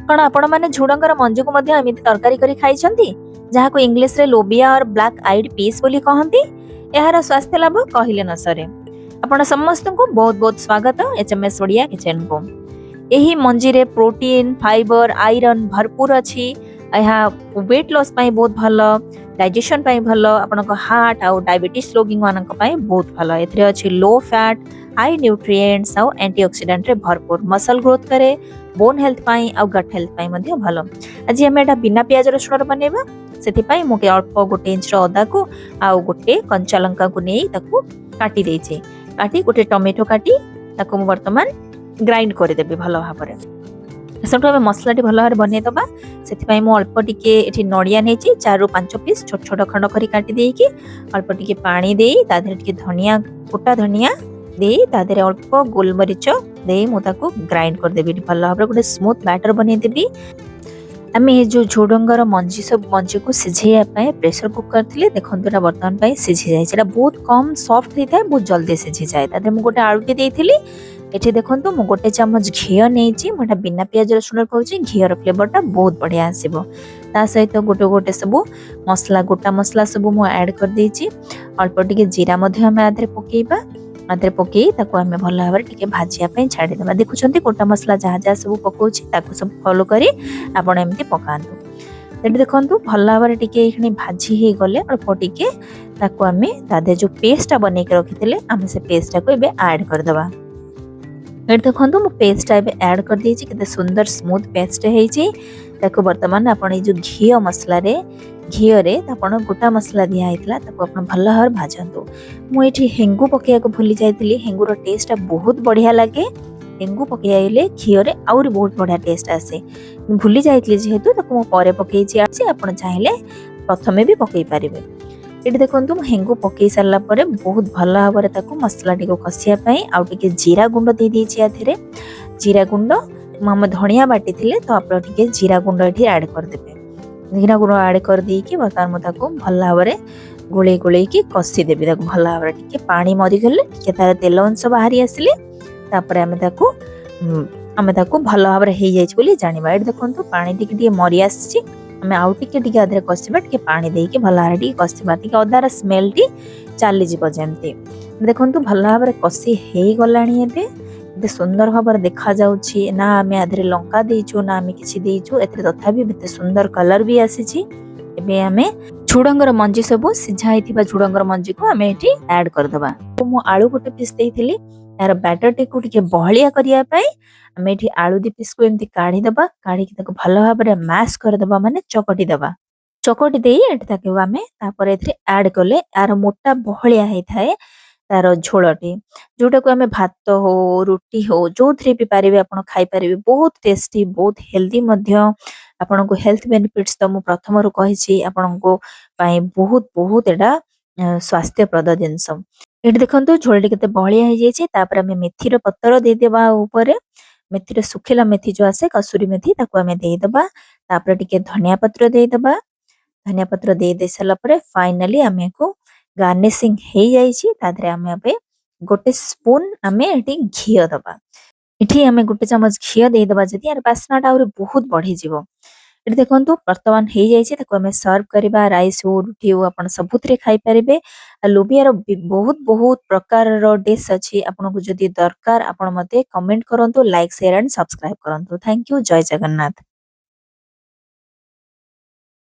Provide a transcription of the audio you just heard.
कौन आपण माने झुडंगर मंजू को मध्य एमिति तरकारी करी खाइछंती जहाको इंग्लिश रे लोबिया और ब्लैक आइड पीस बोली कहंती। एहार स्वास्थ्य लाभ कहिले न सरे। आपण समस्त को बहुत बहुत स्वागत एचएमएस ओडिया किचन को। एही मंजी रे प्रोटीन फाइबर आयरन भरपूर अछि। यह वेट लॉस पाई बहुत भलो, डाइजेशन पाई भलो, आपनको हार्ट आउ डायबिटीज रोगी मानक पाई बहुत भलो। एथरे अछि लो फैट, हाई न्यूट्रिएंट्स आउ एंटीऑक्सीडेंट रे भरपूर, मसल ग्रोथ करे, बोन हेल्थ पाई आउ गट हेल्थ पाई मध्ये भलो। आज हम एटा बिना प्याज रसुण रे बनेबा, सेति पाई मोके अल्प गोटे इंच रो अदा को आउ गोटे कंचा लंका को नेई ताकू काटी देइछे। काटी गोटे टमेटो काटी ताकू वर्तमान ग्राइंड कर देबे भलो भाबरे। सबटा हम मसला टी भलो भाबरे बने दबा। सेति पाई मो अल्प टिके एठी नडिया नेची 4 ରୁ 5 पीस छोट छोट खंड करी काटी देइकी अल्प टिके पानी देई ताधरे टिके धनिया गोटा धनिया देई ताधरे अल्प गोलमरिच देई मो ताकू ग्राइंड कर देबी भलो भाबरे गोटे स्मूथ बैटर बने देबी। आमे जो झुडंगर मंजी सब मंजी को सिझेया पाए प्रेशर कुकर थिले देखंतु एटा वर्तमान पाए सिझी जाय छेटा बहुत कम सॉफ्ट हेता बहुत जल्दी सिझी जाय। तादे मु गोटे आलू टी देइथिली एठी देखंतु मु गोटे चम्मच घियो नेची मोटा बिना प्याज रसुण कहूची घियर फ्लेवर टा बहुत बढ़िया आसीबो। ता सहित गोटे गोटे सब मसला गोटा मसला सब मु ऐड कर देइची। अल्प टिके जीरा मध्ये हम आदरे पकेइबा आदरे पकेई ताको हमें भल भाबरे टिके भाजिया पे छाडी देबा। देखुछंती गोटा मसला जहा जहा सब पकोची ताको सब फॉलो करी आपण एमती पकांतु। एठी देखंतु भल भाबरे टिके एखनी भाजी हे गले अल्प टिके ताको हमें तादे जो पेस्ट बने के रखितले हमें से पेस्ट को एबे ऐड कर देबा। एठी देखंतु मु पेस्ट एबे ऐड कर देइची केते सुंदर स्मूथ पेस्ट हेइची। ताको वर्तमान आपण ए जो घियो मसला रे घियो रे आपण गोटा मसला दिया हेतला ताको आपण भल भाबर भाजंतु। मु एठी हेंगु पकेया को भूली जायतिली। हेंगु रो टेस्ट बहुत बढ़िया लागे। हेंगु पकेयाइले घियो रे आउरी बहुत बढ़िया टेस्ट आसे। भूली जायतिली जेहेतु ताको मु परे पकेइची आसी आपण चाहिले प्रथमे भी पकेइ पारिबे। एठी देखंतु मु हेंगु पकेइ सारला परे बहुत भल भाबरे ताको मसला टी को कसिया पई आउ टिके जीरा गुंड दे देइची आथिरे। जीरा गुंड हम धनिया बाटी थिले तो आपण टिके जीरा गुंड एठी ऐड कर देबे। जीरा गुंड ऐड कर दी कि वर्तमान मु ताको भल भाबरे गोळे गोळे की कसी देबे। ताको भल भाबरे टिके पानी मरी गले टिके तार तेल अंश बाहरी आसिले तापरे हमें ताको भल भाबरे हे जाइछ बोली जानिबा। एठी देखंतु पानी टिके टिके मरी आछि। हमें आउ टिके टिके आदरे कसिबा टिके पानी देई कि भल भाबरे टिके कसिबा टिके अदार स्मेल टी चाली जिवो जेमती। देखंतु भल भाबरे कसी हे गलाणी एबे एते सुंदर भाबर देखा जाउछि ना आमे आधरे लंका देइछु ना आमे किछि देइछु। एते तथापि एते सुंदर कलर भी आसीछि। एबे आमे झुडंगर मंजी सब सिझा हिथिबा झुडंगर मंजी को आमे एठी ऐड कर दबा। तो मु आलू गोटे पीस देइथिली यार बैटर टी को टिके बहलिया करिया पई आमे एठी आलू दी पीस को एमती काढी दबा। काढी कि ताको भलो भाबरे मैश कर दबा माने चकटी दबा। चकटी देई एठी ताके आमे तापर एथि ऐड करले यार मोटा बहलिया हे थाए तार झोलटी जोटा को हमें भात हो रुटी हो जो थ्री भी पारिबे आपण खाई पारिबे। बहुत टेस्टी बहुत हेल्दी मध्य आपण को हेल्थ बेनिफिट्स तो मु प्रथम रु कहिछि आपण को पाई बहुत बहुत एटा स्वास्थ्यप्रद जिंस। एठी देखंतु झोलटी केते बहलिया हे जायछि। तापर हमें मेथी रो पत्तर दे देबा ऊपर। मेथी रो सुखिला मेथी जो आसे कसूरी मेथी ताको हमें दे देबा। तापर टिके धनिया पत्र दे देबा। धनिया पत्र दे सारा परे फाइनली हमें को गार्निशिंग हे जाइछि। तादरे हमें अबे गोटे स्पून हमें एठी घियो दबा। एठी हमें गोटे चम्मच घियो दे दबा जदी यार बास्नाटा और बहुत बढ़ी जिवो। एठी देखंतु वर्तमान हे जाइछि ताको हमें सर्व करबा राइस हो रुटी हो आपण सबुतरे खाई परिबे। लोबियार बहुत बहुत प्रकार रो डिश अछि। आपन को जदी दरकार आपण मते कमेंट करंतु लाइक शेयर एंड सब्सक्राइब करंतु। थैंक यू जय जगन्नाथ।